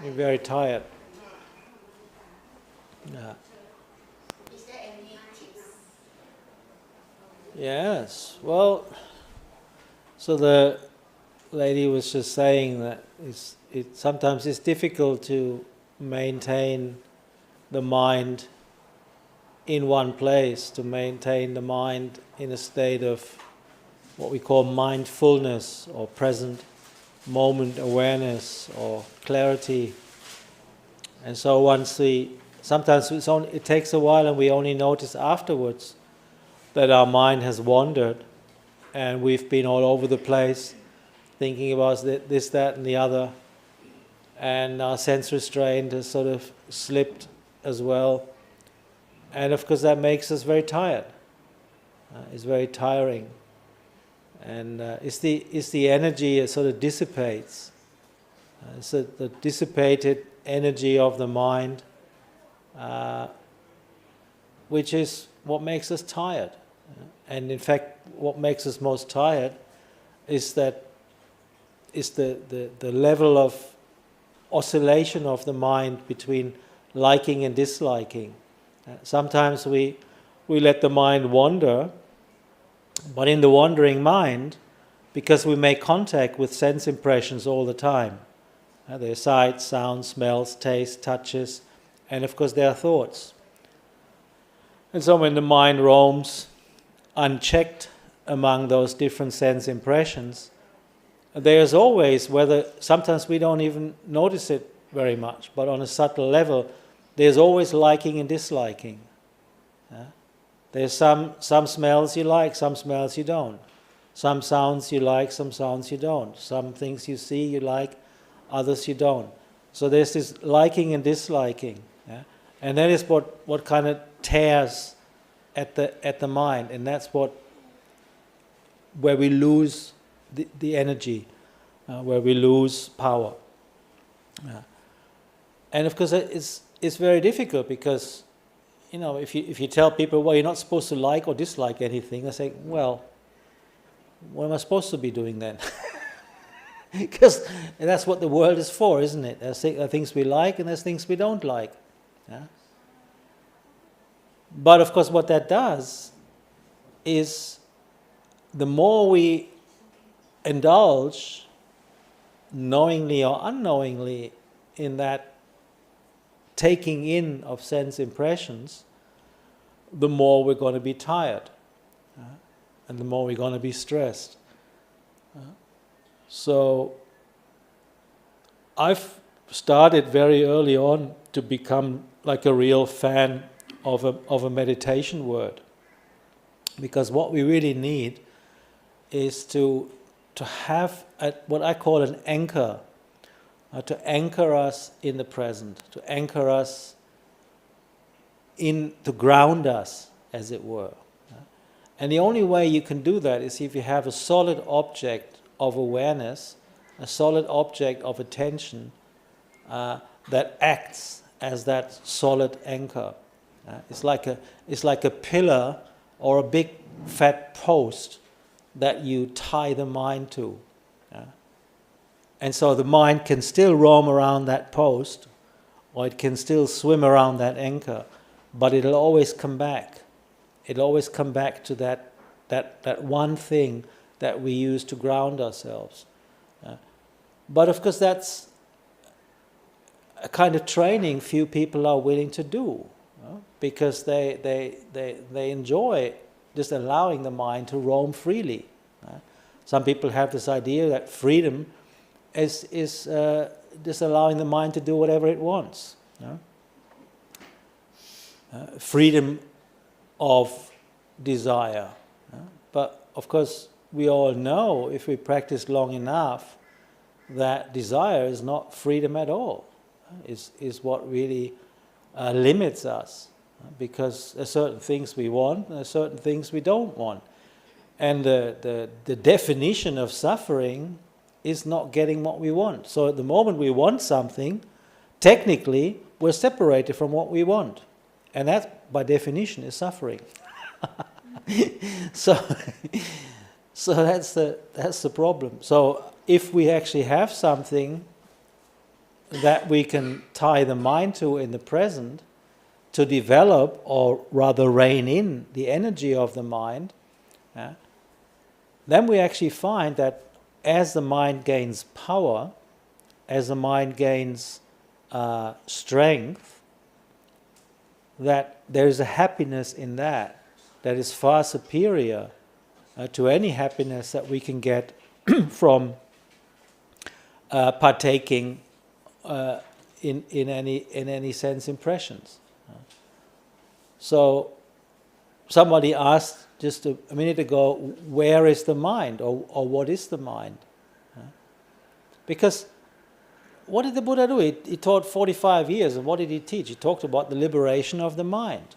You're very tired. Yeah. Is there any tips? Yes. Well, so the lady was just saying that sometimes it's difficult to maintain the mind in one place, to maintain the mind in a state of what we call mindfulness or present moment awareness or clarity. And so sometimes it takes a while and we only notice afterwards that our mind has wandered and we've been all over the place thinking about this, that and the other, and our sense restraint has sort of slipped as well. And of course that makes us very tired. It's very tiring. And it's the energy that sort of dissipates. So the dissipated energy of the mind, which is what makes us tired. And in fact, what makes us most tired is the level of oscillation of the mind between liking and disliking. Sometimes we let the mind wander, but in the wandering mind, because we make contact with sense impressions all the time, there are sights, sounds, smells, tastes, touches, and of course there are thoughts. And so when the mind roams unchecked among those different sense impressions, there's always, sometimes we don't even notice it very much, but on a subtle level, there's always liking and disliking. There's some smells you like, some smells you don't. Some sounds you like, some sounds you don't. Some things you see you like, others you don't. So there's this liking and disliking. And that is what kind of tears at the mind, and that's where we lose the energy, where we lose power. And of course it's very difficult because, if you tell people, well, you're not supposed to like or dislike anything, they say, well, what am I supposed to be doing then? Because that's what the world is for, isn't it? There's things we like and there's things we don't like. But of course what that does is the more we indulge, knowingly or unknowingly, in that taking in of sense impressions, the more we're going to be tired, and the more we're going to be stressed. So I've started very early on to become like a real fan of a meditation word, because what we really need is to have what I call an anchor, to anchor us in the present, to anchor us to ground us, as it were. And the only way you can do that is if you have a solid object of awareness, a solid object of attention that acts as that solid anchor. It's like a pillar or a big fat post that you tie the mind to. And so the mind can still roam around that post, or it can still swim around that anchor, but it'll always come back. It'll always come back to that one thing that we use to ground ourselves. But of course that's a kind of training few people are willing to do, because they enjoy just allowing the mind to roam freely. Some people have this idea that freedom is just allowing the mind to do whatever it wants. Freedom of desire. But of course we all know, if we practice long enough, that desire is not freedom at all. Is what really limits us, because there are certain things we want and there are certain things we don't want. And the definition of suffering is not getting what we want. So at the moment we want something, technically we're separated from what we want. And that, by definition, is suffering. So that's the problem. So if we actually have something that we can tie the mind to in the present, to develop, or rather rein in the energy of the mind, then we actually find that as the mind gains power, as the mind gains strength, that there is a happiness in that is far superior to any happiness that we can get from partaking in any sense impressions. So somebody asked just a minute ago, where is the mind, or what is the mind? Because what did the Buddha do? He taught 45 years, and what did he teach? He talked about the liberation of the mind.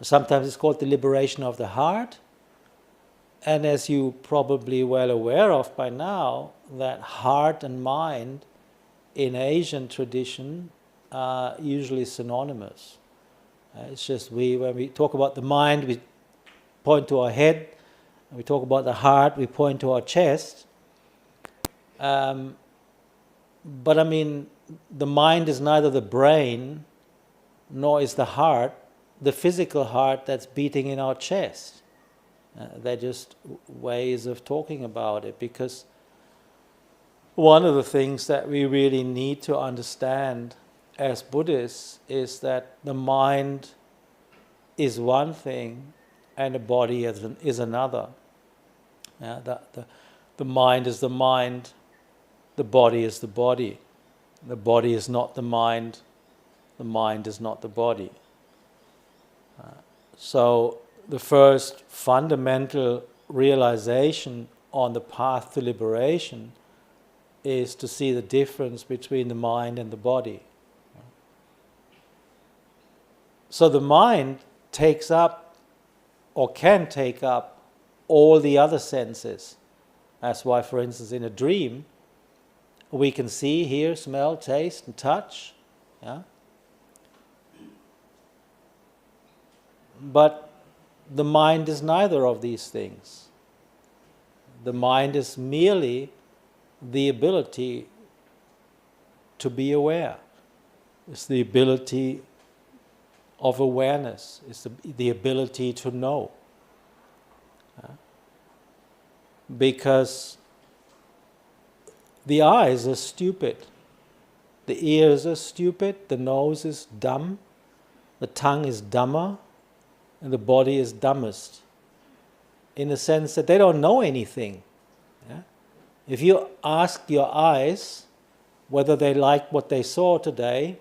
Sometimes it's called the liberation of the heart. And as you probably well aware of by now, that heart and mind in Asian tradition are usually synonymous. It's just when we talk about the mind, we point to our head. When we talk about the heart, we point to our chest. But I mean, the mind is neither the brain nor is the heart, the physical heart that's beating in our chest. They're just ways of talking about it, because one of the things that we really need to understand as Buddhists is that the mind is one thing and the body is another. The mind is the mind, the body is the body. The body is not the mind is not the body. So the first fundamental realization on the path to liberation is to see the difference between the mind and the body. So the mind takes up, or can take up, all the other senses. That's why, for instance, in a dream, we can see, hear, smell, taste, and touch. But the mind is neither of these things. The mind is merely the ability to be aware. It's the ability of awareness. It's the ability to know. Because the eyes are stupid, the ears are stupid, the nose is dumb, the tongue is Dhamma, and the body is dumbest, in the sense that they don't know anything. If you ask your eyes whether they like what they saw today,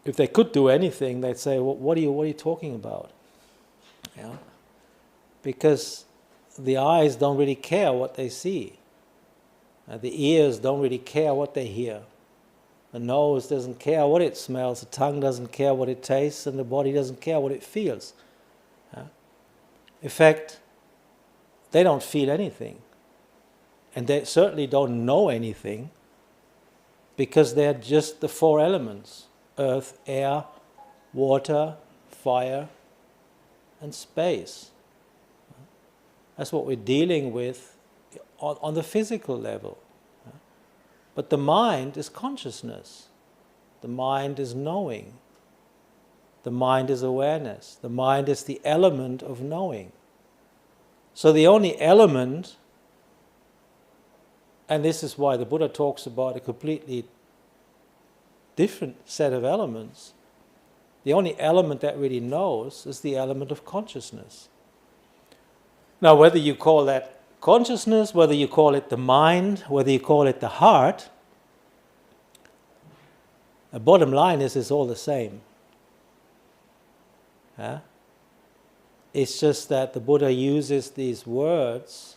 if they could do anything, they'd say, well, what are you talking about? Because the eyes don't really care what they see. The ears don't really care what they hear. The nose doesn't care what it smells, the tongue doesn't care what it tastes, and the body doesn't care what it feels. In fact, they don't feel anything. And they certainly don't know anything, because they're just the four elements: earth, air, water, fire, and space. That's what we're dealing with on the physical level. But the mind is consciousness. The mind is knowing. The mind is awareness. The mind is the element of knowing. So the only element, and this is why the Buddha talks about a completely different set of elements, the only element that really knows is the element of consciousness. Now, whether you call that consciousness, whether you call it the mind, whether you call it the heart, the bottom line is it's all the same. It's just that the Buddha uses these words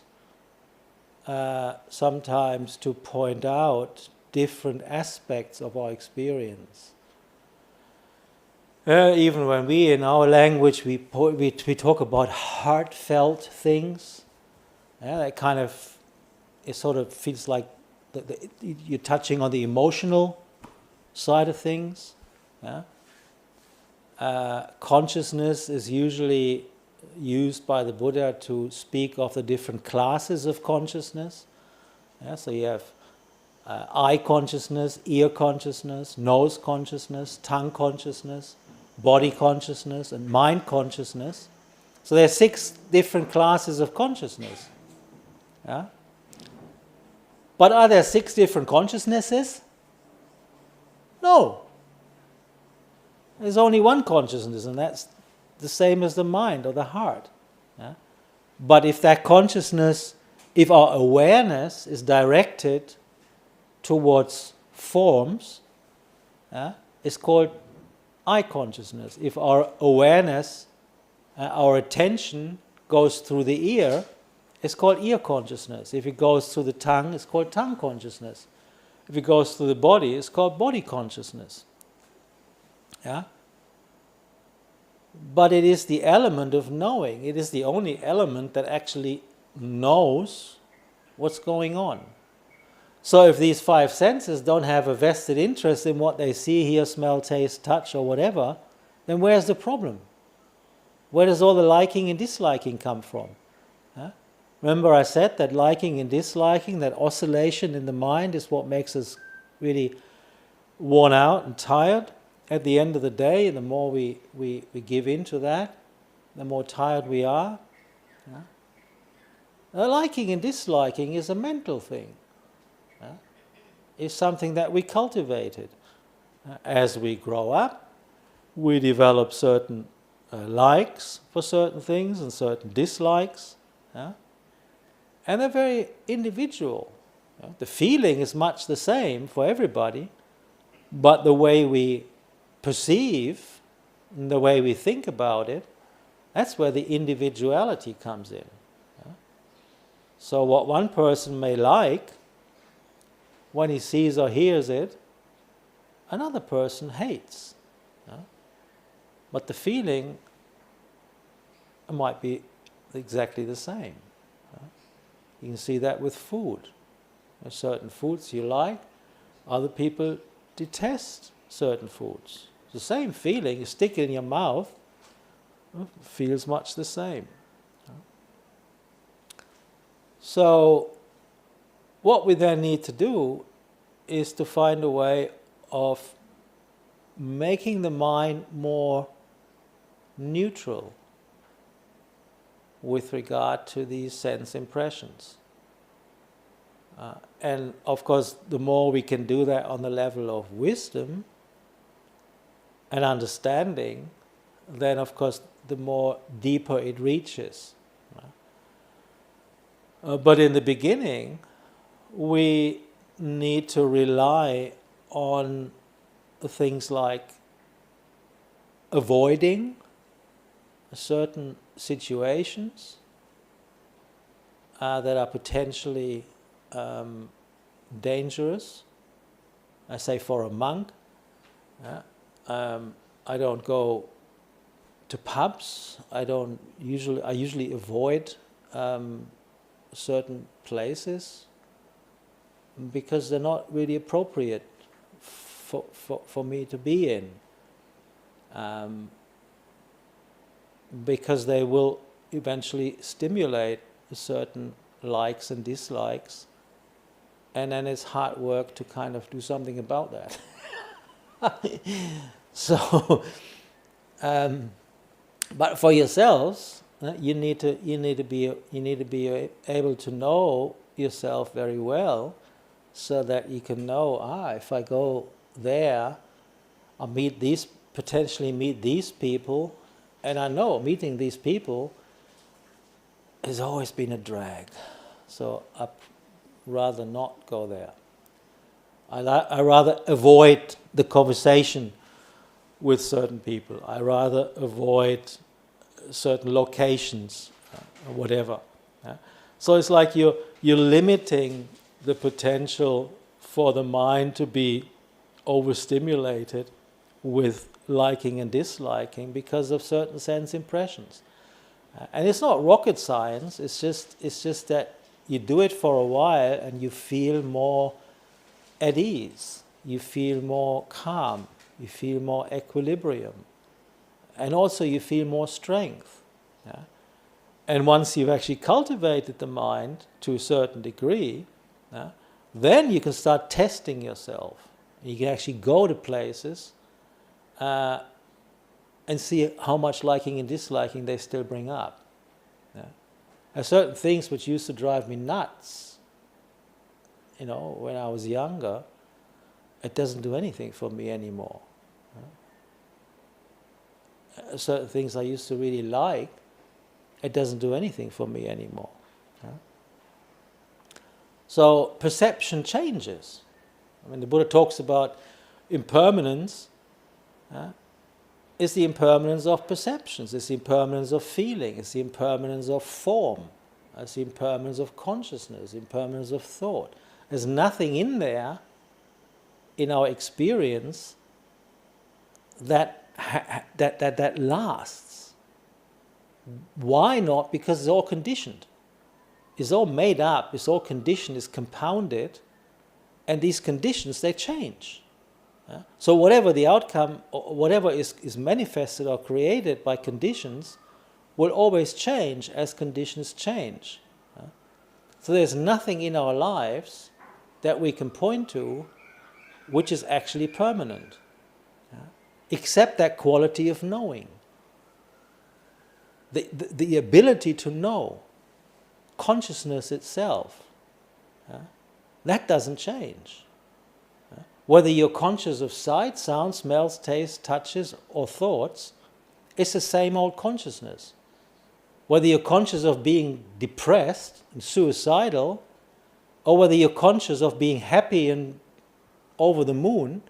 sometimes to point out different aspects of our experience. Even when we, in our language, we talk about heartfelt things, that kind of, it sort of feels like you're touching on the emotional side of things. Consciousness is usually used by the Buddha to speak of the different classes of consciousness. So you have eye consciousness, ear consciousness, nose consciousness, tongue consciousness, body consciousness, and mind consciousness. So there are 6 different classes of consciousness. Yeah? But are there 6 different consciousnesses? No. There's only one consciousness, and that's the same as the mind or the heart. Yeah? But if that consciousness, if our awareness is directed towards forms, it's called eye consciousness. If our awareness, our attention goes through the ear, it's called ear consciousness. If it goes through the tongue, it's called tongue consciousness. If it goes through the body, it's called body consciousness. Yeah? But it is the element of knowing. It is the only element that actually knows what's going on. So if these 5 senses don't have a vested interest in what they see, hear, smell, taste, touch, or whatever, then where's the problem? Where does all the liking and disliking come from? Remember I said that liking and disliking, that oscillation in the mind is what makes us really worn out and tired. At the end of the day, the more we give in to that, the more tired we are. Liking and disliking is a mental thing. It's something that we cultivated. As we grow up, we develop certain likes for certain things and certain dislikes. And they're very individual. The feeling is much the same for everybody, but the way we perceive and the way we think about it, that's where the individuality comes in. So what one person may like, when he sees or hears it, another person hates. But the feeling might be exactly the same. You can see that with food. There's certain foods you like, other people detest certain foods. It's the same feeling, you stick it in your mouth, it feels much the same. So what we then need to do is to find a way of making the mind more neutral with regard to these sense impressions. And of course, the more we can do that on the level of wisdom and understanding, then of course the more deeper it reaches. But in the beginning, we need to rely on things like avoiding certain situations that are potentially dangerous. I say for a monk, I don't go to pubs. I usually avoid certain places because they're not really appropriate for me to be in. Because they will eventually stimulate certain likes and dislikes, and then it's hard work to kind of do something about that. So, but for yourselves, you need to be able to know yourself very well, so that you can know, if I go there, I'll potentially meet these people. And I know meeting these people has always been a drag. So I'd rather not go there. I rather avoid the conversation with certain people. I rather avoid certain locations, or whatever. So it's like you're limiting the potential for the mind to be overstimulated with liking and disliking because of certain sense impressions. And it's not rocket science, it's just that you do it for a while and you feel more at ease, you feel more calm, you feel more equilibrium, and also you feel more strength. And once you've actually cultivated the mind to a certain degree, then you can start testing yourself. You can actually go to places and see how much liking and disliking they still bring up. Yeah. There are certain things which used to drive me nuts, when I was younger. It doesn't do anything for me anymore. Certain things I used to really like, it doesn't do anything for me anymore. So perception changes. The Buddha talks about impermanence. It's the impermanence of perceptions, it's the impermanence of feeling, it's the impermanence of form, it's the impermanence of consciousness, the impermanence of thought. There's nothing in there, in our experience, that lasts. Why not? Because it's all conditioned. It's all made up, it's all conditioned, it's compounded, and these conditions, they change. So whatever the outcome, or whatever is manifested or created by conditions, will always change as conditions change. So there's nothing in our lives that we can point to which is actually permanent, except that quality of knowing. The ability to know, consciousness itself, that doesn't change. Whether you're conscious of sight, sound, smells, tastes, touches, or thoughts, it's the same old consciousness. Whether you're conscious of being depressed and suicidal, or whether you're conscious of being happy and over the moon,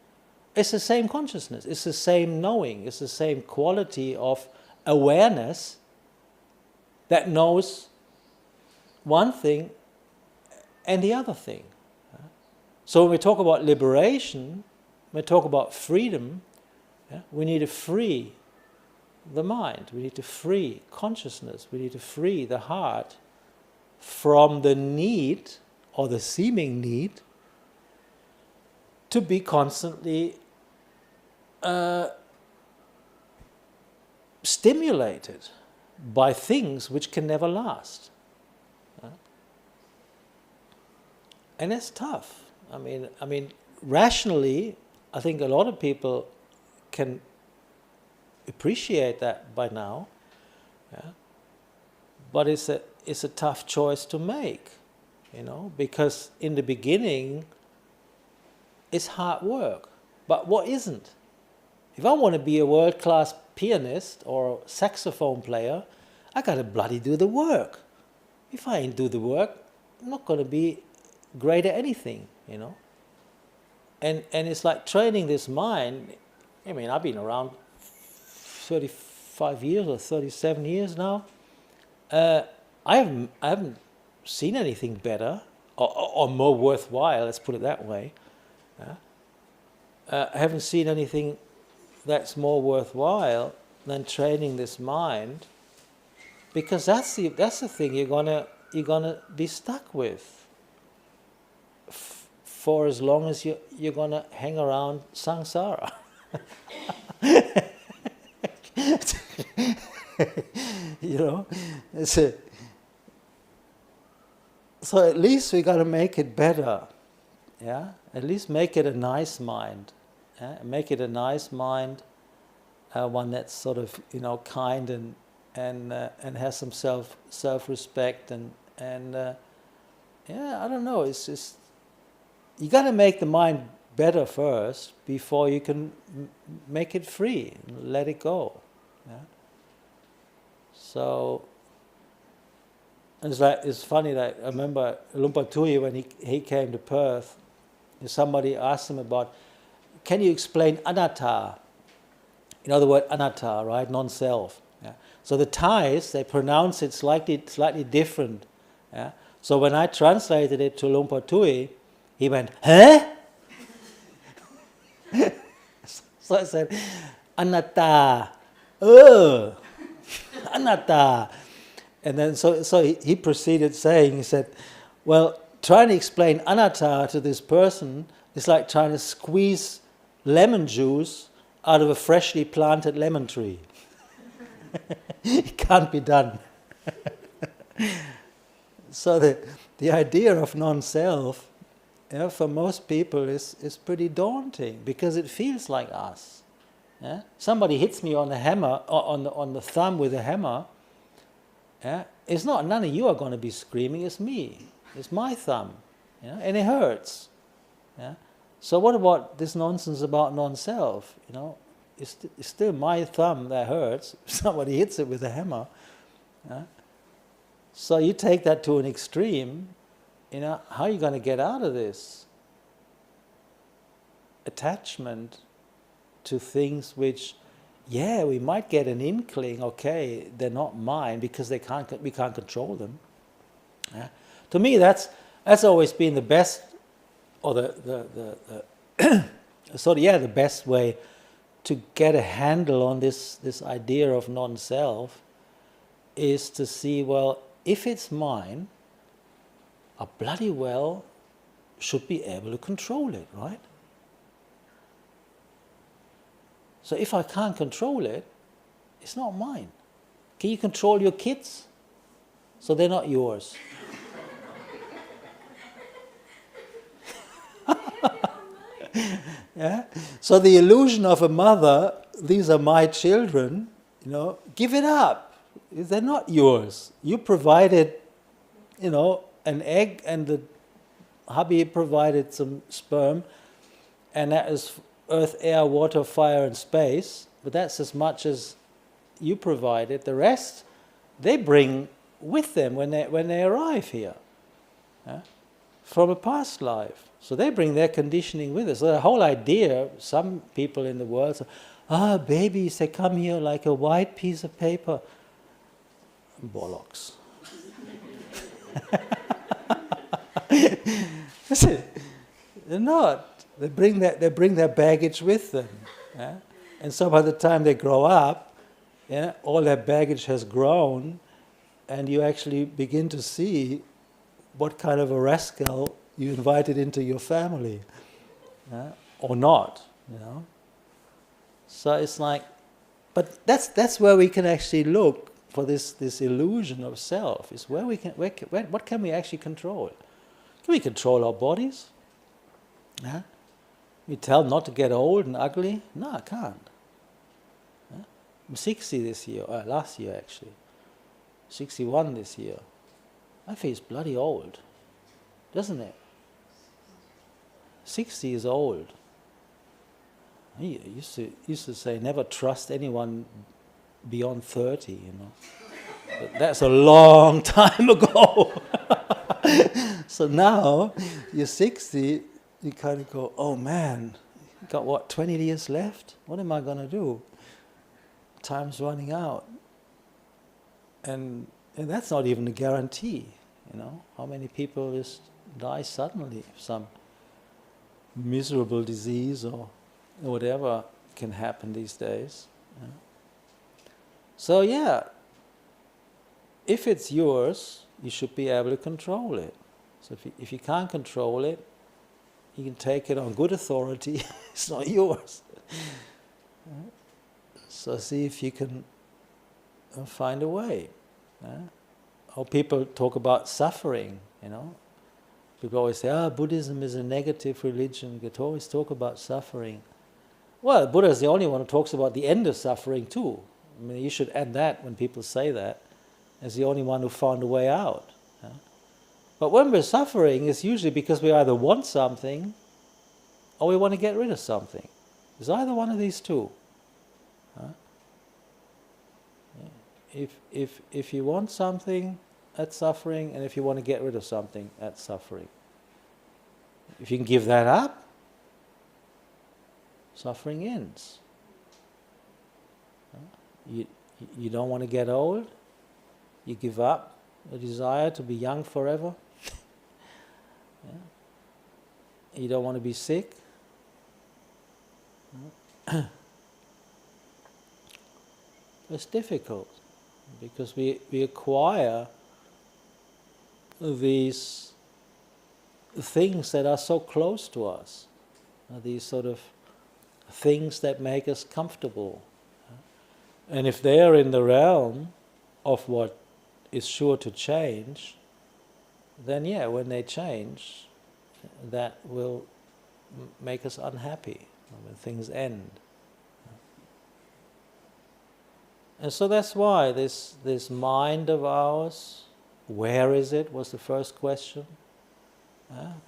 it's the same consciousness, it's the same knowing, it's the same quality of awareness that knows one thing and the other thing. So when we talk about liberation, when we talk about freedom, we need to free the mind, we need to free consciousness, we need to free the heart from the need, or the seeming need, to be constantly stimulated by things which can never last. And it's tough. I mean, rationally, I think a lot of people can appreciate that by now. But it's a tough choice to make, because in the beginning, it's hard work. But what isn't? If I want to be a world-class pianist or saxophone player, I got to bloody do the work. If I ain't do the work, I'm not going to be great at anything, And it's like training this mind. I've been around 35 years or 37 years now. I haven't seen anything better or more worthwhile, let's put it that way. I haven't seen anything that's more worthwhile than training this mind, because that's the thing you're gonna be stuck with for as long as you're gonna hang around samsara. So at least we got to make it better, At least make it a nice mind, Make it a nice mind, one that's sort of kind and has some self-respect and I don't know. It's just you got to make the mind better first before you can make it free, let it go. So it's funny that I remember Luang Por Tui, when he came to Perth, somebody asked him about, can you explain anatta? You know the word anatta, right? Non-self. So the Thais, they pronounce it slightly different. So when I translated it to Luang Por Tui, he went, huh? So I said, anatta. Anatta. And then so he proceeded saying, he said, well, trying to explain anatta to this person is like trying to squeeze lemon juice out of a freshly planted lemon tree. It can't be done. So the idea of non-self for most people is pretty daunting because it feels like us. Yeah? Somebody hits me on the hammer, on the thumb with a hammer. Yeah? It's not none of you are going to be screaming. It's me. It's my thumb, and it hurts. Yeah? So what about this nonsense about non-self? It's still my thumb that hurts. If somebody hits it with a hammer. Yeah? So you take that to an extreme. How are you going to get out of this attachment to things which, we might get an inkling, okay, they're not mine because we can't control them. Yeah? To me, that's always been the best, or the the best way to get a handle on this idea of non-self is to see, well, if it's mine, I bloody well should be able to control it, right? So if I can't control it, it's not mine. Can you control your kids? So they're not yours. Yeah? So the illusion of a mother, these are my children, give it up. They're not yours. You provided, an egg, and the hubby provided some sperm, and that is earth, air, water, fire, and space. But that's as much as you provided. The rest, they bring with them when they arrive here, from a past life. So they bring their conditioning with us. So the whole idea, some people in the world say, babies, they come here like a white piece of paper. Bollocks. They're not. They bring their baggage with them. Yeah? And so by the time they grow up, all that baggage has grown, and you actually begin to see what kind of a rascal you invited into your family, or not. So it's like, but that's where we can actually look for this illusion of self. Is where we can what can we actually control? Can we control our bodies? We tell them not to get old and ugly? No, I can't. I'm 60 this year, last year actually. 61 this year. I feel it's bloody old, doesn't it? 60 is old. He used to say, never trust anyone beyond 30, But that's a long time ago. So now, you're 60, you kind of go, oh man, got 20 years left? What am I going to do? Time's running out. And that's not even a guarantee, How many people just die suddenly? Some miserable disease or whatever can happen these days. So if it's yours, you should be able to control it. So if you can't control it, you can take it on good authority. It's not yours. So see if you can find a way. Or people talk about suffering, People always say, Buddhism is a negative religion. You can always talk about suffering. Well, Buddha is the only one who talks about the end of suffering too. I mean, you should add that when people say that, as the only one who found a way out. But when we're suffering, it's usually because we either want something or we want to get rid of something. It's either one of these two. If you want something, that's suffering, and if you want to get rid of something, that's suffering. If you can give that up, suffering ends. You don't want to get old, you give up the desire to be young forever. You don't want to be sick. It's difficult because we acquire these things that are so close to us, these sort of things that make us comfortable. And if they are in the realm of what is sure to change, then when they change, that will make us unhappy when things end. And so that's why this mind of ours, where is it, was the first question.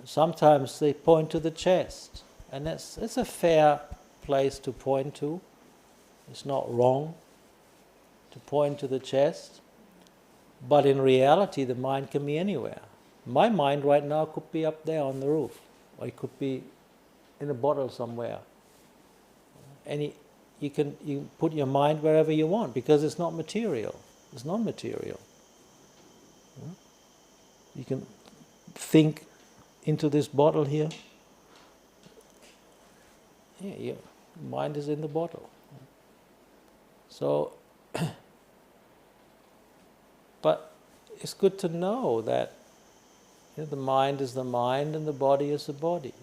Sometimes they point to the chest, and it's a fair place to point to. It's not wrong to point to the chest, but in reality the mind can be anywhere. My mind right now could be up there on the roof, or it could be in a bottle somewhere. You can put your mind wherever you want, because it's not material. It's non-material. You can think into this bottle here. Yeah, your mind is in the bottle. So, but it's good to know that the mind is the mind and the body is the body.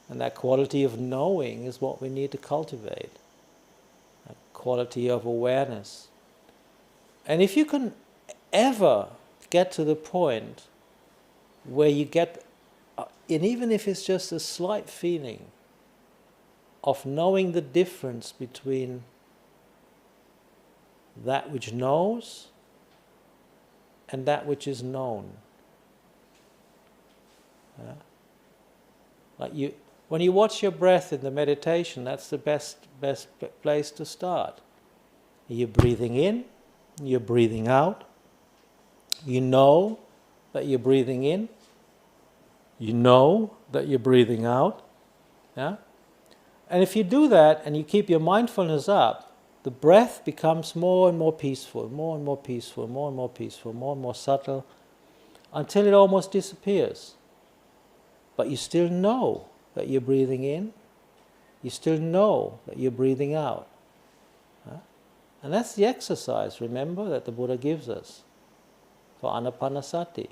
And that quality of knowing is what we need to cultivate. That quality of awareness. And if you can ever get to the point where you get, and even if it's just a slight feeling of knowing the difference between that which knows and that which is known. Like when you watch your breath in the meditation, that's the best place to start. You're breathing in, you're breathing out. You know that you're breathing in. You know that you're breathing out. Yeah? And if you do that and you keep your mindfulness up, the breath becomes more and more peaceful, more and more peaceful, more and more peaceful, more and more subtle, until it almost disappears. But you still know that you're breathing in. You still know that you're breathing out. And that's the exercise, remember, that the Buddha gives us for anapanasati.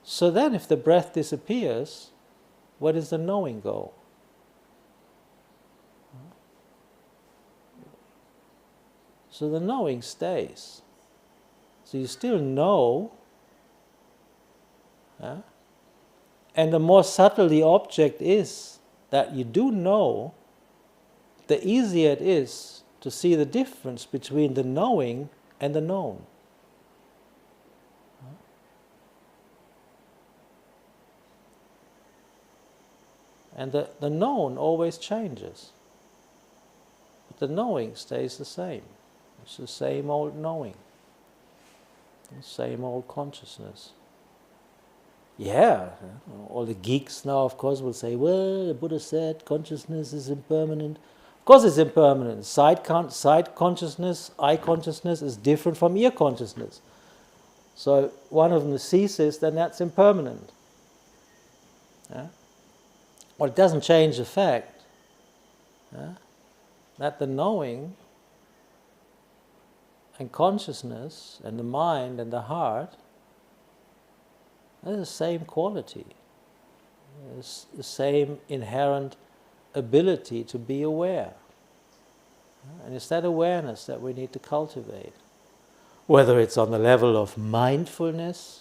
So then if the breath disappears, where does the knowing go? So the knowing stays. So you still know, and the more subtle the object is that you do know, the easier it is to see the difference between the knowing and the known. And the known always changes, but the knowing stays the same. It's the same old knowing, the same old consciousness. Yeah, all the geeks now, of course, will say, well, the Buddha said consciousness is impermanent. Of course it's impermanent. Sight consciousness, eye consciousness is different from ear consciousness. So one of them ceases, then that's impermanent. Well, it doesn't change the fact that the knowing and consciousness and the mind and the heart, they're the same quality. It's the same inherent ability to be aware. And it's that awareness that we need to cultivate. Whether it's on the level of mindfulness,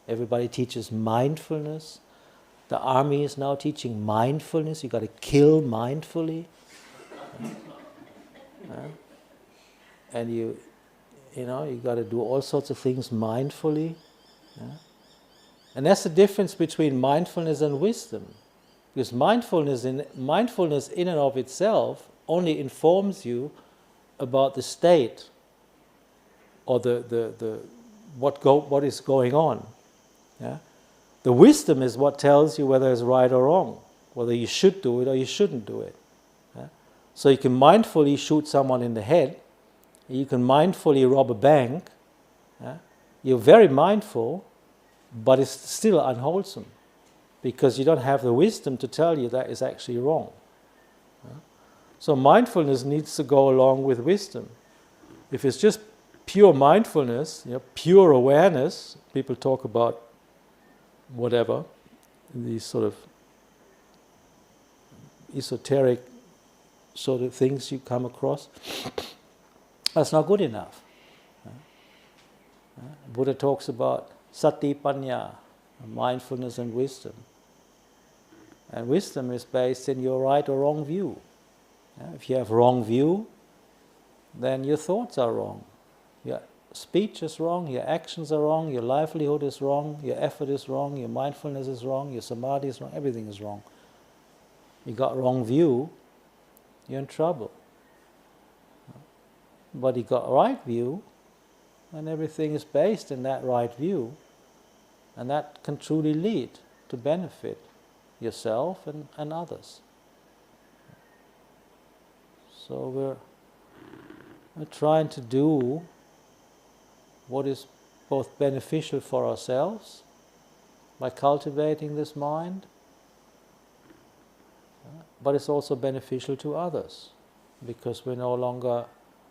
everybody teaches mindfulness. The army is now teaching mindfulness. You've got to kill mindfully. And you've got to do all sorts of things mindfully. And that's the difference between mindfulness and wisdom. Because mindfulness in and of itself only informs you about the state or what is going on. The wisdom is what tells you whether it's right or wrong, whether you should do it or you shouldn't do it. So you can mindfully shoot someone in the head, you can mindfully rob a bank. You're very mindful, but it's still unwholesome because you don't have the wisdom to tell you that is actually wrong. So mindfulness needs to go along with wisdom. If it's just pure mindfulness, pure awareness, people talk about whatever, these sort of esoteric sort of things you come across, that's not good enough. Buddha talks about sati panya, mindfulness and wisdom. And wisdom is based in your right or wrong view. If you have wrong view, then your thoughts are wrong. Your speech is wrong, your actions are wrong, your livelihood is wrong, your effort is wrong, your mindfulness is wrong, your samadhi is wrong, everything is wrong. You got wrong view, you're in trouble. But you got right view, and everything is based in that right view, and that can truly lead to benefit yourself and others. So we're trying to do what is both beneficial for ourselves by cultivating this mind, but it's also beneficial to others because we're no longer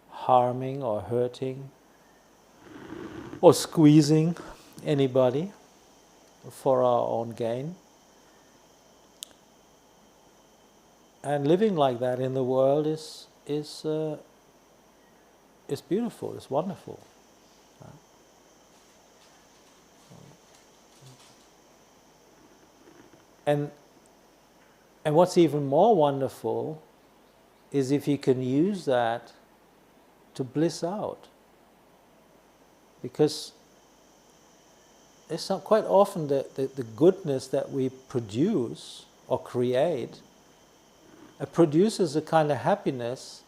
harming or hurting or squeezing anybody for our own gain. And living like that in the world is beautiful, it's wonderful. And what's even more wonderful is if you can use that to bliss out. Because it's not quite often the goodness that we produce or create produces a kind of happiness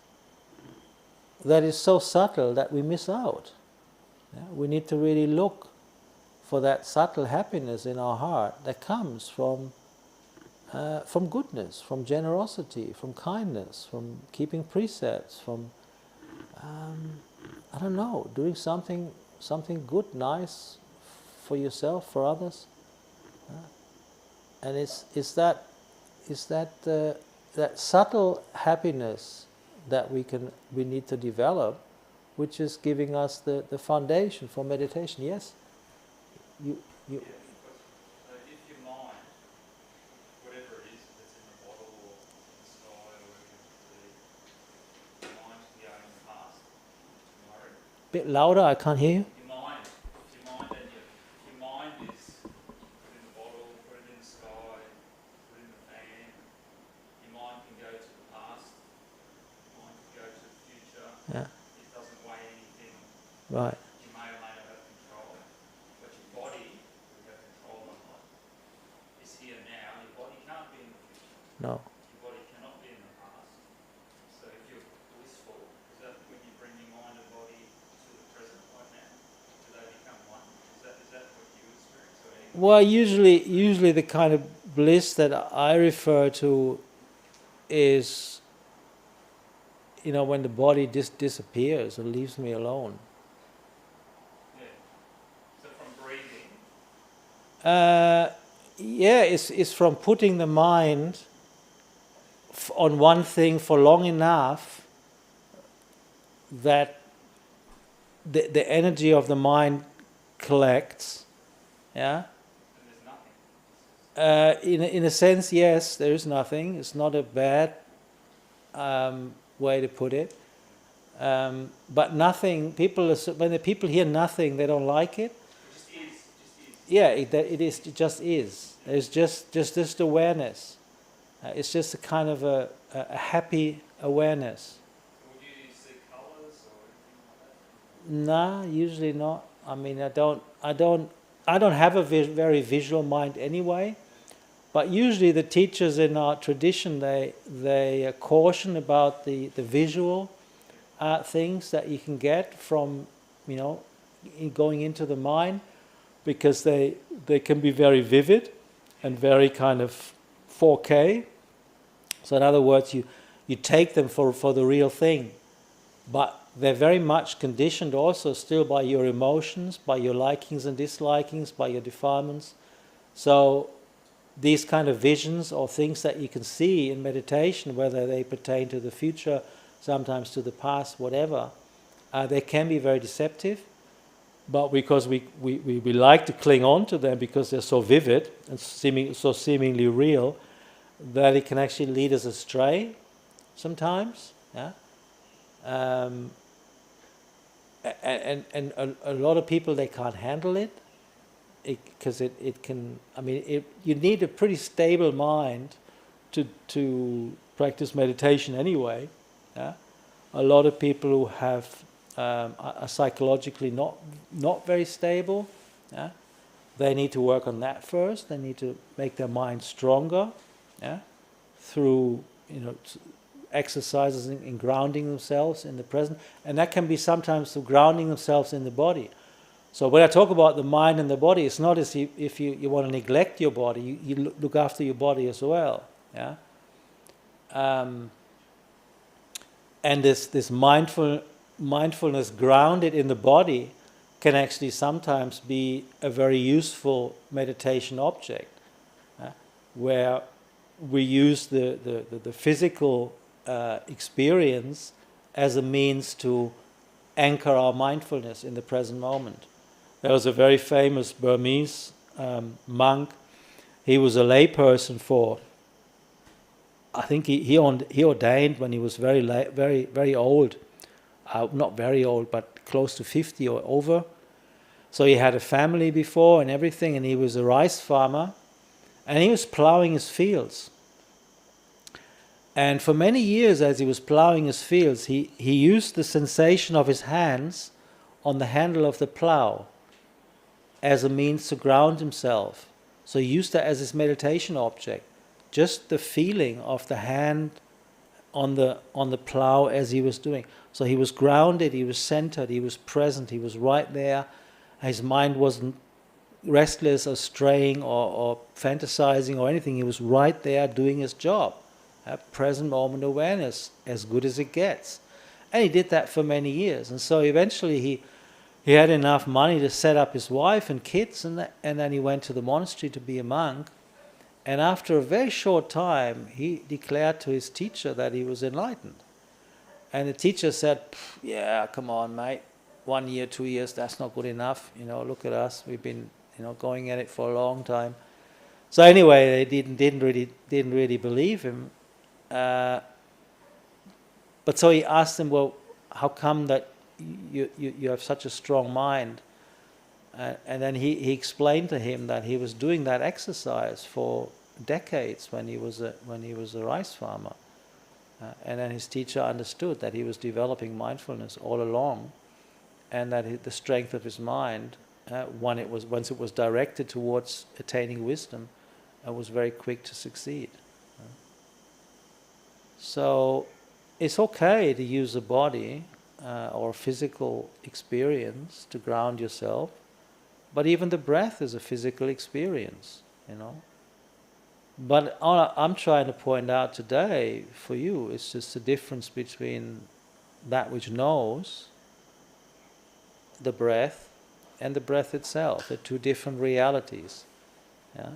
that is so subtle that we miss out. We need to really look for that subtle happiness in our heart that comes from goodness, from generosity, from kindness, from keeping precepts, from doing something good, nice for yourself, for others. And it's that subtle happiness that we need to develop, which is giving us the foundation for meditation. Yes, you. Yeah, because if your mind, whatever it is that's in the bottle or in the sky or the mind can go in the past, tomorrow. Bit louder, I can't hear you. Your mind, if your mind is put in the bottle, put it in the sky, put it in the fan, your mind can go to the past, your mind can go to the future. Yeah. It doesn't weigh anything. Right. You may or may not have control, but your body, we have control on it, is here now. Your body can't be in the future. No. Your body cannot be in the past. So if you're blissful, is that when you bring your mind and body to the present right now? Do they become one? Is that what you experience? Or anything? Well, usually the kind of bliss that I refer to is, when the body disappears or leaves me alone. Yeah. So from breathing. It's from putting the mind on one thing for long enough that the energy of the mind collects. Yeah. And there's nothing. In a sense, yes, there is nothing. It's not a bad way to put it. But nothing. When the people hear nothing, they don't like it. It just is. Yeah, it is. It just is. There's just this awareness. It's just a kind of a happy awareness. Would you see colours or anything like that? Nah, usually not. I mean, I don't have a very visual mind anyway. But usually the teachers in our tradition, they caution about the visual things that you can get from, going into the mind, because they can be very vivid and very kind of 4K. So in other words, you take them for the real thing. But they're very much conditioned also still by your emotions, by your likings and dislikings, by your defilements. So these kind of visions or things that you can see in meditation, whether they pertain to the future, sometimes to the past, whatever, they can be very deceptive. But because we like to cling on to them because they're so vivid and seemingly real, that it can actually lead us astray sometimes. Yeah. And a lot of people, they can't handle it. because it can. I mean, you need a pretty stable mind to practice meditation anyway. Yeah? A lot of people who are psychologically not very stable. Yeah? They need to work on that first. They need to make their mind stronger, yeah? Through exercises in grounding themselves in the present, and that can be sometimes through grounding themselves in the body. So when I talk about the mind and the body, it's not as if you want to neglect your body. You look after your body as well. Yeah. And this mindfulness grounded in the body can actually sometimes be a very useful meditation object, where we use the physical experience as a means to anchor our mindfulness in the present moment. There was a very famous Burmese monk. He was a layperson for, I think he ordained when he was very old, not very old, but close to 50 or over. So he had a family before and everything, and he was a rice farmer, and he was plowing his fields. And for many years, as he was plowing his fields, he used the sensation of his hands on the handle of the plow as a means to ground himself. So he used that as his meditation object. Just the feeling of the hand on the plow as he was doing. So he was grounded, he was centered, he was present, he was right there. His mind wasn't restless or straying or fantasizing or anything. He was right there doing his job. Present moment awareness, as good as it gets. And he did that for many years. And so eventually he had enough money to set up his wife and kids, and then he went to the monastery to be a monk. And after a very short time, he declared to his teacher that he was enlightened. And the teacher said, "Yeah, come on, mate. 1 year, 2 years, that's not good enough. Look at us. We've been, going at it for a long time." So anyway, they didn't really believe him. But so he asked him, "Well, how come that you have such a strong mind?" And then he explained to him that he was doing that exercise for decades when he was a rice farmer, and then his teacher understood that he was developing mindfulness all along, and that the strength of his mind, once it was directed towards attaining wisdom, was very quick to succeed. So it's okay to use a body or physical experience to ground yourself. But even the breath is a physical experience, But all I'm trying to point out today for you is just the difference between that which knows the breath and the breath itself. They're two different realities. Yeah?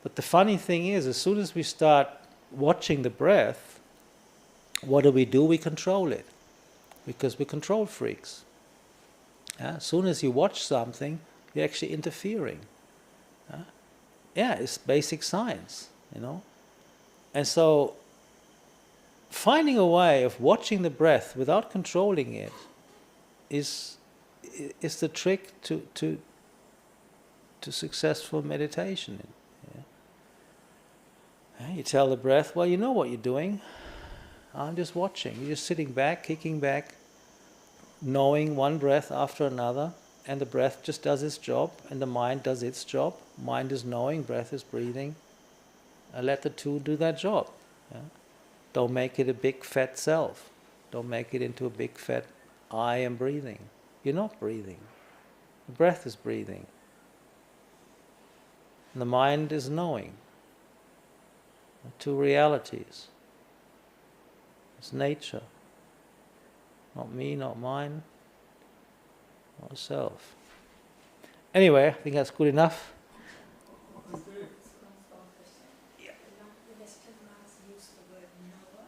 But the funny thing is, as soon as we start watching the breath, what do? We control it. Because we're control freaks. Yeah? As soon as you watch something, you're actually interfering. It's basic science, And so, finding a way of watching the breath without controlling it is the trick to successful meditation. You tell the breath, "Well, you know what you're doing. I'm just watching." You're just sitting back, kicking back, knowing one breath after another. And the breath just does its job, and the mind does its job. Mind is knowing, breath is breathing. Let the two do that job. Yeah? Don't make it a big fat self. Don't make it into a big fat I am breathing. You're not breathing. The breath is breathing. And the mind is knowing. Two realities. It's nature. Not me, not mine. Not self. Anyway, I think that's good enough. Yeah. The Western mass use the word knower.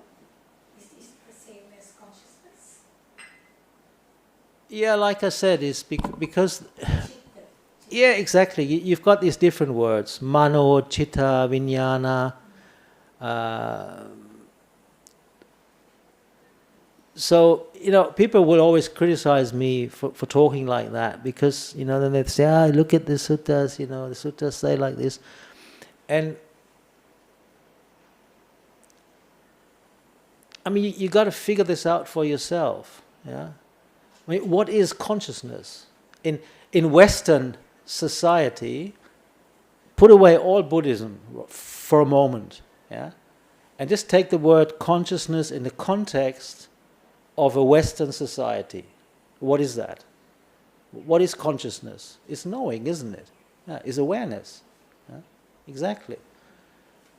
Is this the same as consciousness? Yeah, like I said, it's because... Yeah, exactly. You've got these different words. Mano, Chitta, Vijnana. So, people will always criticize me for talking like that, because, then they'd say, look at the suttas, the suttas say like this. And, I mean, you got to figure this out for yourself, yeah? I mean, what is consciousness? In Western society, put away all Buddhism for a moment, yeah? And just take the word consciousness in the context of a Western society. What is that? What is consciousness? It's knowing, isn't it? Yeah, it's awareness. Yeah? Exactly.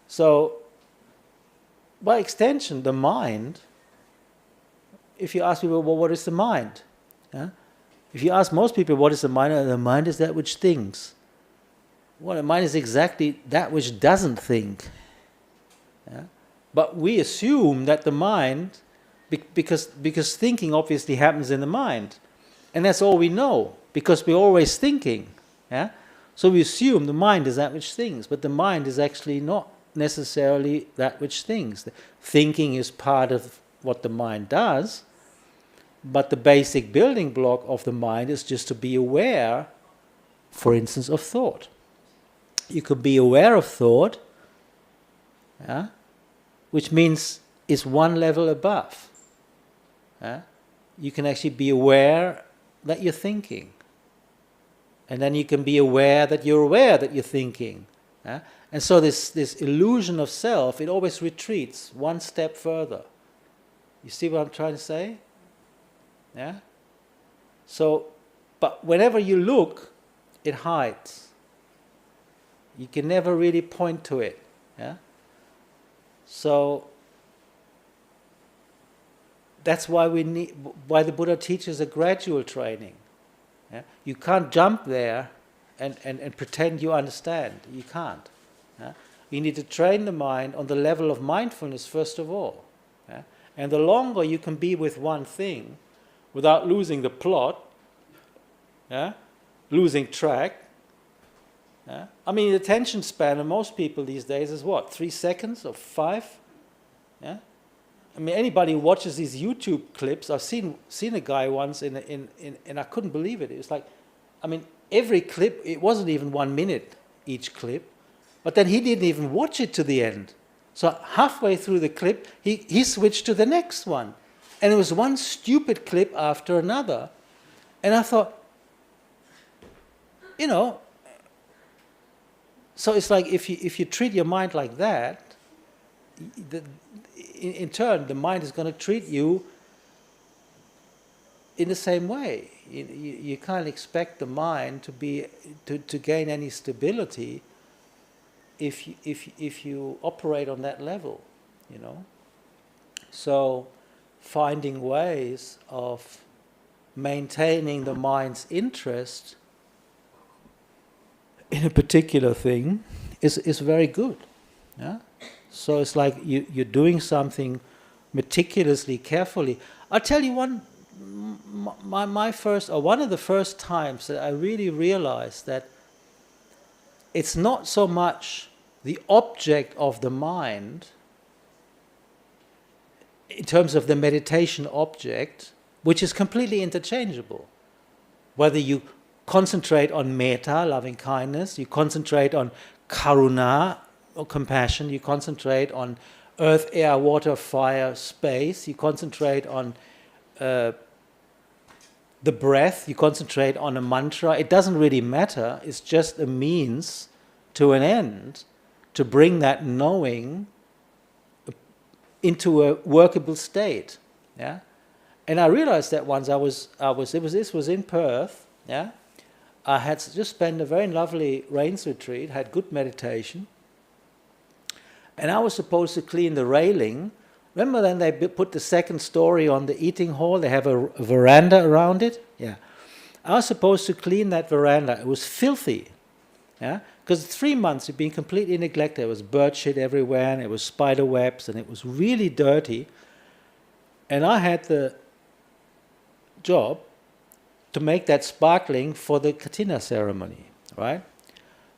So, by extension, the mind, if you ask people, well, what is the mind? Yeah? If you ask most people, what is the mind is that which thinks. Well, the mind is exactly that which doesn't think. Yeah? But we assume that the mind, because thinking obviously happens in the mind, and that's all we know, because we're always thinking. Yeah? So we assume the mind is that which thinks, but the mind is actually not necessarily that which thinks. Thinking is part of what the mind does, but the basic building block of the mind is just to be aware, for instance, of thought. You could be aware of thought, yeah? Which means it's one level above. Yeah? You can actually be aware that you're thinking. And then you can be aware that you're thinking. Yeah? And so this illusion of self, it always retreats one step further. You see what I'm trying to say? Yeah? So, but whenever you look, it hides. You can never really point to it. Yeah? So that's why why the Buddha teaches a gradual training. Yeah? You can't jump there and pretend you understand. You can't. Yeah? You need to train the mind on the level of mindfulness first of all. Yeah? And the longer you can be with one thing without losing the plot, yeah? Losing track. Yeah? I mean, the attention span of most people these days is what? 3 seconds or 5? Yeah? I mean, anybody who watches these YouTube clips, I've seen a guy once and I couldn't believe it. It was like, I mean, every clip, it wasn't even 1 minute each clip, but then he didn't even watch it to the end. So halfway through the clip, he switched to the next one. And it was one stupid clip after another. And I thought, so it's like if you treat your mind like that, in turn, the mind is going to treat you in the same way. You can't expect the mind to gain any stability if you operate on that level, So, finding ways of maintaining the mind's interest in a particular thing is very good. Yeah? So it's like you're doing something meticulously, carefully. I'll tell you one of the first times that I really realized that it's not so much the object of the mind in terms of the meditation object, which is completely interchangeable. Whether you concentrate on metta, loving kindness, you concentrate on karuna, or compassion, you concentrate on earth, air, water, fire, space, you concentrate on the breath, you concentrate on a mantra. It doesn't really matter, it's just a means to an end to bring that knowing into a workable state. Yeah? And I realized that once this was in Perth, yeah? I had just spent a very lovely rains retreat, had good meditation, and I was supposed to clean the railing. Remember then they put the second story on the eating hall, they have a veranda around it? Yeah. I was supposed to clean that veranda. It was filthy. Yeah? Because 3 months it'd been completely neglected. There was bird shit everywhere, and it was spider webs, and it was really dirty. And I had the job to make that sparkling for the Katina ceremony, right?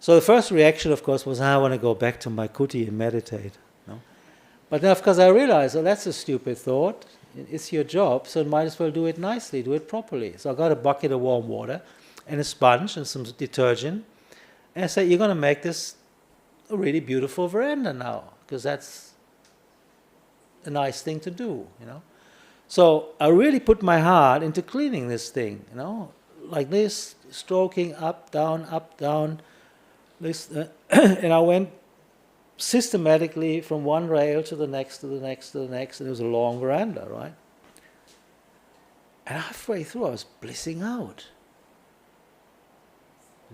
So the first reaction, of course, was, I want to go back to my kuti and meditate. No? But then, of course, I realized, that's a stupid thought. It's your job, so might as well do it nicely, do it properly. So I got a bucket of warm water and a sponge and some detergent, and I said, you're going to make this a really beautiful veranda now, because that's a nice thing to do, you know. So I really put my heart into cleaning this thing, you know, like this, stroking up, down, this, and I went systematically from one rail to the next, to the next, to the next, and it was a long veranda, right? And halfway through I was blissing out.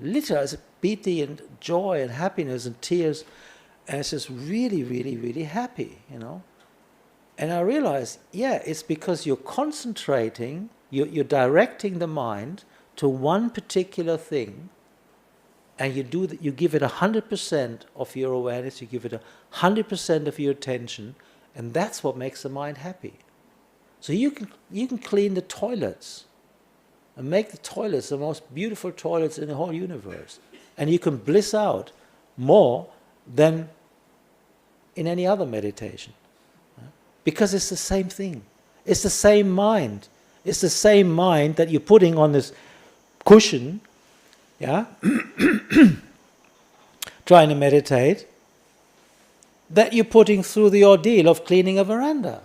Literally, I was pity and joy and happiness and tears, and I was just really, really, really happy, you know. And I realized, yeah, it's because you're concentrating, you're directing the mind to one particular thing, and you give it 100% of your awareness, you give it 100% of your attention, and that's what makes the mind happy. So you can clean the toilets and make the toilets the most beautiful toilets in the whole universe, and you can bliss out more than in any other meditation, because it's the same thing. It's the same mind. It's the same mind that you're putting on this cushion, yeah, trying to meditate, that you're putting through the ordeal of cleaning a veranda,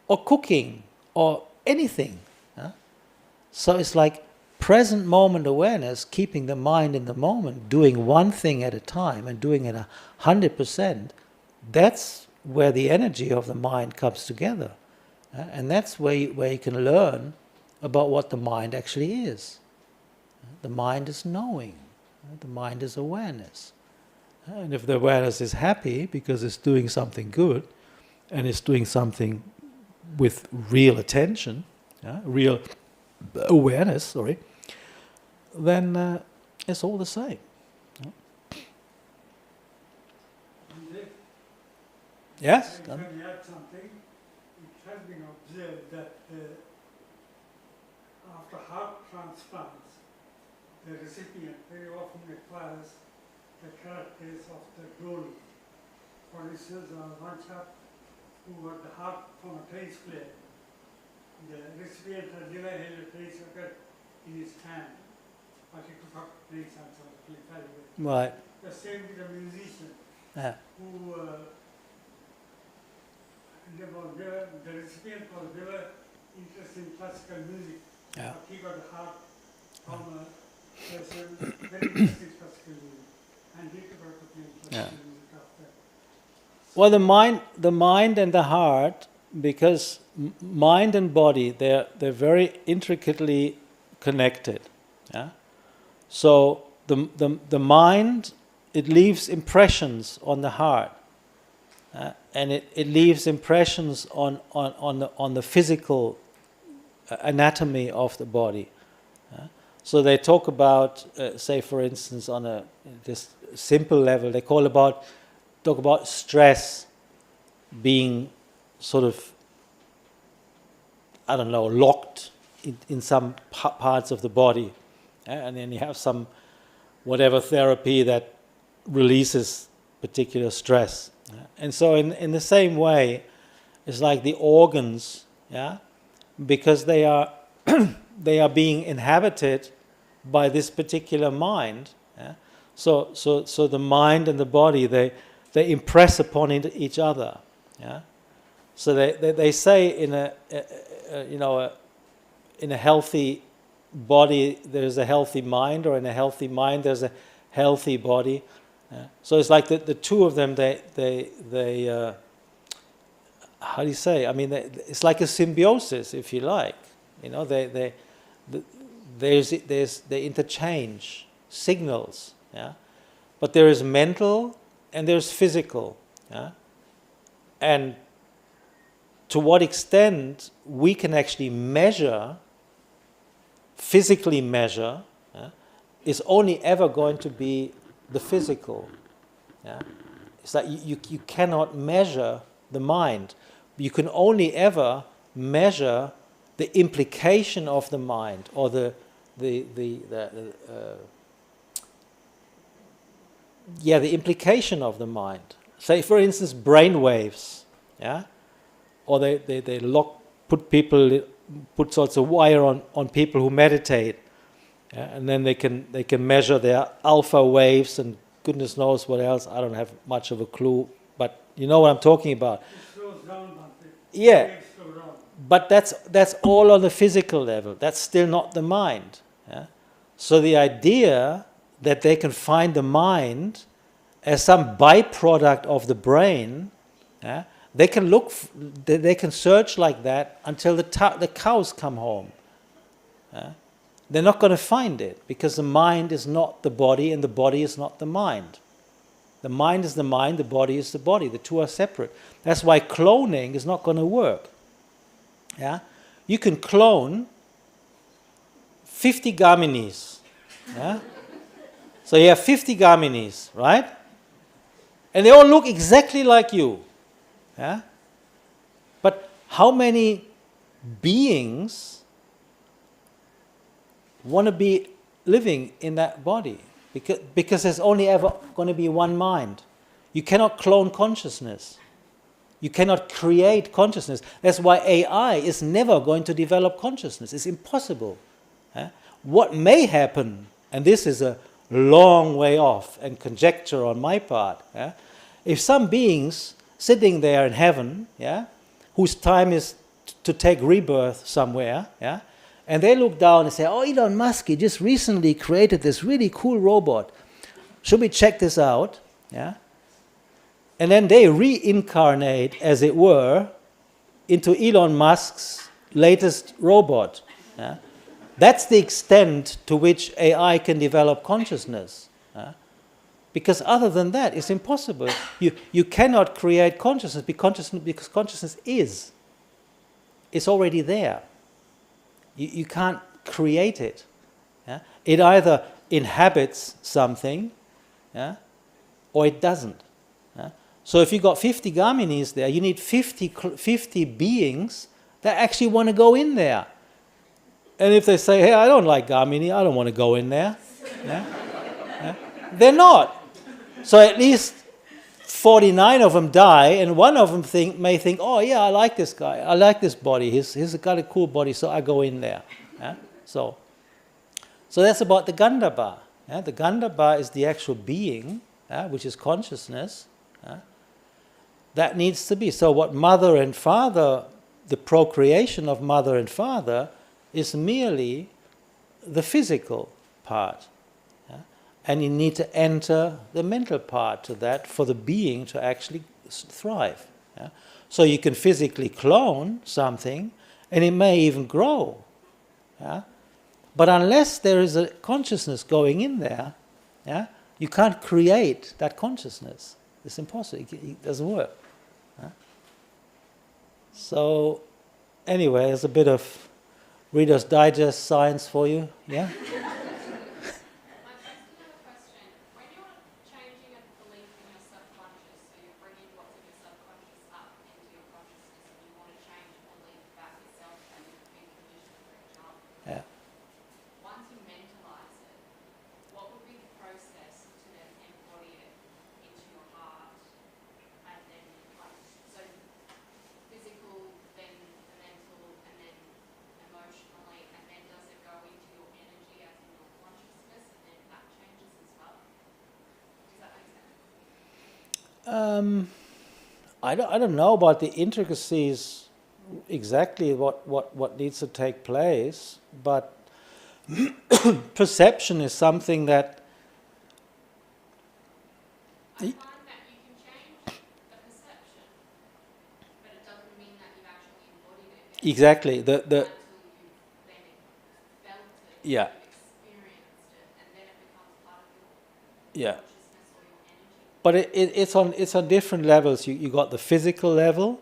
or cooking, or anything. Yeah? So it's like present moment awareness, keeping the mind in the moment, doing one thing at a time, and doing it 100%. That's where the energy of the mind comes together, and that's where you can learn about what the mind actually is. The mind is knowing. The mind is awareness. And if the awareness is happy because it's doing something good, and it's doing something with real attention, real awareness, then it's all the same. Yes? If I can add something, it has been observed that after heart transplants, the recipient very often acquires the characters of the donor. For instance, one chap who had the heart from a tennis player. The recipient had never held a tennis racket in his hand, but he could not play some sort of play very well. Right. The same with a musician who the recipient was never interested in classical music, but he got a heart from a person very interested in classical music, and he took out to play classical music after. Well, the mind and the heart, because mind and body, they're very intricately connected. Yeah? So the mind, it leaves impressions on the heart, and it leaves impressions on the physical anatomy of the body. So they talk about, say for instance, on a just simple level, they talk about stress being sort of, I don't know, locked in some parts of the body, and then you have some whatever therapy that releases particular stress. And so in the same way, it's like the organs, because they are they are being inhabited by this particular mind. So the mind and the body, they impress upon each other. So they say in a healthy body there's a healthy mind, or in a healthy mind there's a healthy body. So it's like the two of them. They how do you say? I mean, it's like a symbiosis, if you like. They interchange signals. But there is mental and there's physical. And to what extent we can actually physically measure, is only ever going to be the physical. It's like you cannot measure the mind. You can only ever measure the implication of the mind, or the implication of the mind. Say, for instance, brain waves, or they lock put sorts of wire on people who meditate, and then they can measure their alpha waves and goodness knows what else. I don't have much of a clue, but you know what I'm talking about. It slows down, Bhante. Yeah. Waves slow down. But that's all on the physical level. That's still not the mind. Yeah? So the idea that they can find the mind as some byproduct of the brain, yeah, they can search like that until the cows come home. Yeah? They're not going to find it because the mind is not the body and the body is not the mind. The mind is the mind, the body is the body. The two are separate. That's why cloning is not going to work. Yeah? You can clone 50 Gaminis. Yeah? So you have 50 Gaminis, right? And they all look exactly like you. Yeah? But how many beings want to be living in that body? Because there's only ever going to be one mind. You cannot clone consciousness. You cannot create consciousness. That's why AI is never going to develop consciousness. It's impossible. What may happen, and this is a long way off and conjecture on my part, if some beings sitting there in heaven, whose time is to take rebirth somewhere, and they look down and say, oh, Elon Musk, he just recently created this really cool robot. Should we check this out? Yeah. And then they reincarnate, as it were, into Elon Musk's latest robot. Yeah? That's the extent to which AI can develop consciousness. Because other than that, it's impossible. You cannot create consciousness because consciousness is. It's already there. You can't create it. Yeah? It either inhabits something, or it doesn't. So if you've got 50 Gaminis there, you need 50 beings that actually want to go in there. And if they say, hey, I don't like Gamini, I don't want to go in there. They're not. So at least 49 of them die, and one of them may think, oh yeah, I like this guy, I like this body, he's got a cool body, so I go in there. So that's about the Gandhabba. The Gandhabba is the actual being, which is consciousness. That needs to be. So what mother and father, the procreation of mother and father, is merely the physical part. And you need to enter the mental part to that for the being to actually thrive. So you can physically clone something, and it may even grow. But unless there is a consciousness going in there, you can't create that consciousness. It's impossible. It doesn't work. So, anyway, there's a bit of Reader's Digest science for you. Yeah? I don't know about the intricacies exactly what needs to take place, but perception is something that I find that you can change the perception, but it doesn't mean that you've actually embodied it. Exactly. Until you've then felt it, Yeah. experienced it, and then it becomes part of your Yeah. consciousness or your energy. But it's on different levels. You got the physical level,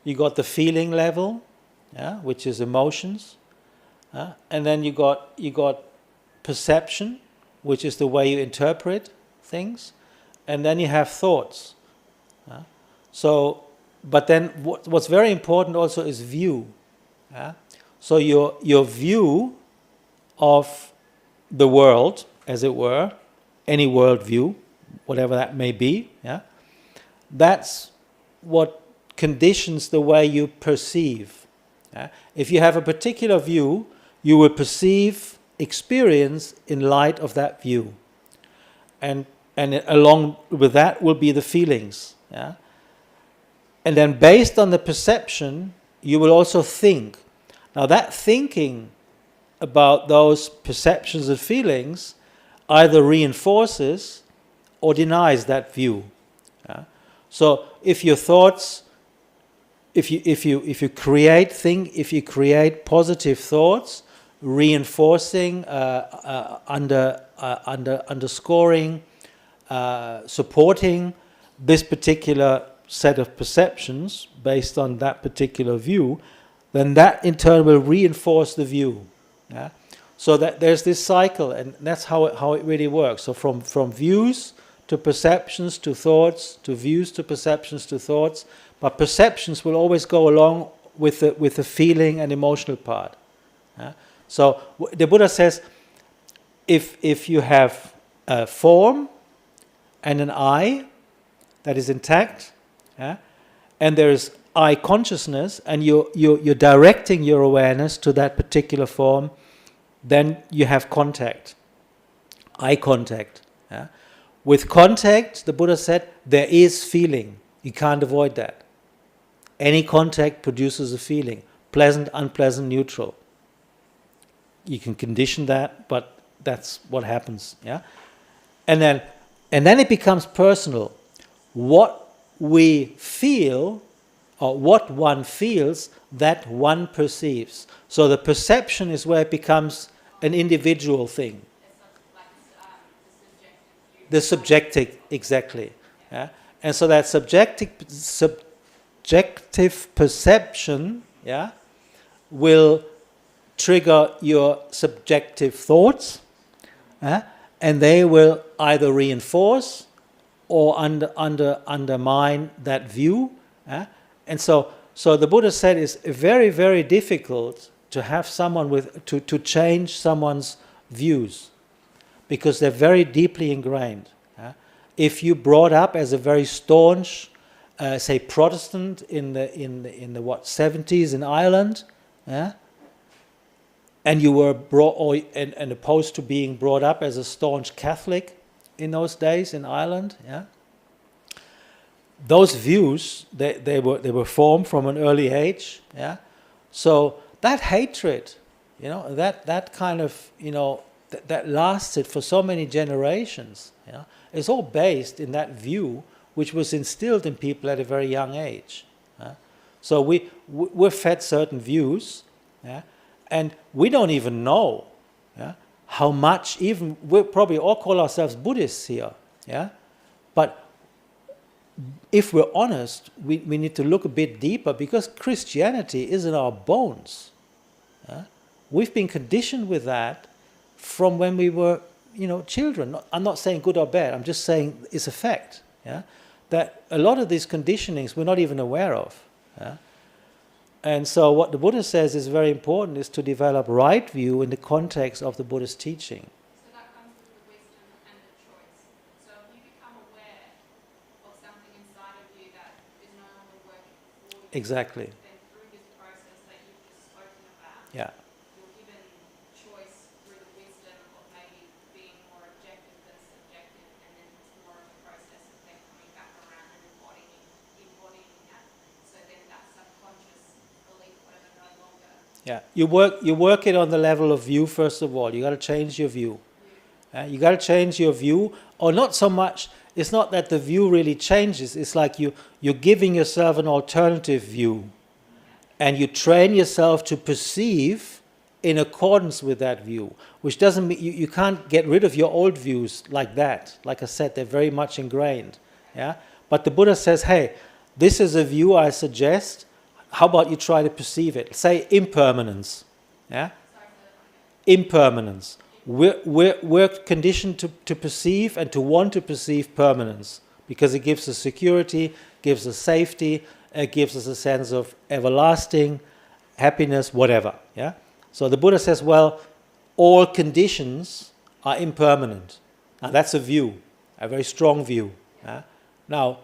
you got the feeling level, which is emotions, and then you got perception, which is the way you interpret things, and then you have thoughts. But then what's very important also is view. So your view of the world, as it were, any world view, whatever that may be, that's what conditions the way you perceive If you have a particular view, you will perceive experience in light of that view. And along with that will be the feelings. Yeah? And then based on the perception, you will also think. Now that thinking about those perceptions and feelings either reinforces or denies that view. Yeah? So if your thoughts, if you create positive thoughts, reinforcing, underscoring, supporting this particular set of perceptions based on that particular view, then that in turn will reinforce the view. Yeah? So that there's this cycle, and that's how it really works. So from views to perceptions to thoughts, to views to perceptions to thoughts, but perceptions will always go along with the feeling and emotional part. Yeah? So the Buddha says, if you have a form and an I that is intact, yeah, and there is I consciousness, and you're directing your awareness to that particular form, then you have contact, eye contact. Yeah? With contact, the Buddha said, there is feeling. You can't avoid that. Any contact produces a feeling, pleasant, unpleasant, neutral. You can condition that, but that's what happens. Yeah, and then it becomes personal. What we feel, or what one feels, that one perceives. So the perception is where it becomes an individual thing. The subjective, exactly. Yeah? And so that subjective perception, yeah, will trigger your subjective thoughts, and they will either reinforce or undermine that view. And so the Buddha said it's very, very difficult to have someone to change someone's views, because they're very deeply ingrained. If you brought up as a very staunch, say Protestant in the 70s in Ireland, and you were and opposed to being brought up as a staunch Catholic in those days in Ireland, those views they were formed from an early age, So that hatred, that kind of that lasted for so many generations, is all based in that view which was instilled in people at a very young age. So we're fed certain views, and we don't even know how much. Even we probably all call ourselves Buddhists here, but if we're honest, we need to look a bit deeper, because Christianity is in our bones. We've been conditioned with that from when we were, children. I'm not saying good or bad. I'm just saying it's a fact. That a lot of these conditionings we're not even aware of. And so what the Buddha says is very important, is to develop right view in the context of the Buddha's teaching. So that comes with the wisdom and the choice. So if you become aware of something inside of you that is no longer working for you, Exactly. then through this process that you've just spoken about, Yeah. you're given choice through the wisdom of maybe being more objective than subjective, and then it's more of a process of then coming back around and embodying that. So then that subconscious belief, whatever, no longer. Yeah. You work it on the level of view first of all. You got to change your view. You got to change your view, or not so much. It's not that the view really changes. It's like you're giving yourself an alternative view, and you train yourself to perceive in accordance with that view, which doesn't mean you can't get rid of your old views like that. Like I said, they're very much ingrained. But the Buddha says, hey, this is a view I suggest. How about you try to perceive it? Say impermanence. Impermanence. We're conditioned to perceive and to want to perceive permanence, because it gives us security, gives us safety, it gives us a sense of everlasting happiness, whatever. So the Buddha says, well, all conditions are impermanent. Now that's a view, a very strong view. Now,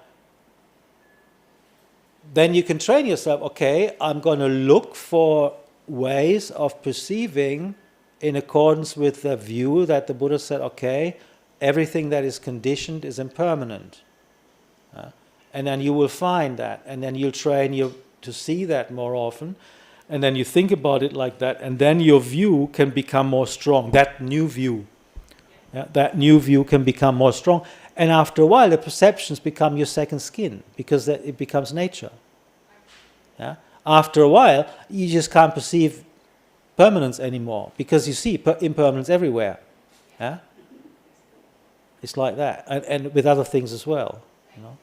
then you can train yourself, okay, I'm going to look for ways of perceiving in accordance with the view that the Buddha said, okay, everything that is conditioned is impermanent. And then you will find that, and then you'll train you to see that more often, and then you think about it like that, and then your view can become more strong, that new view. That new view can become more strong. And after a while, the perceptions become your second skin, because it becomes nature. After a while, you just can't perceive permanence anymore, because you see impermanence everywhere. It's like that, and with other things as well. You know?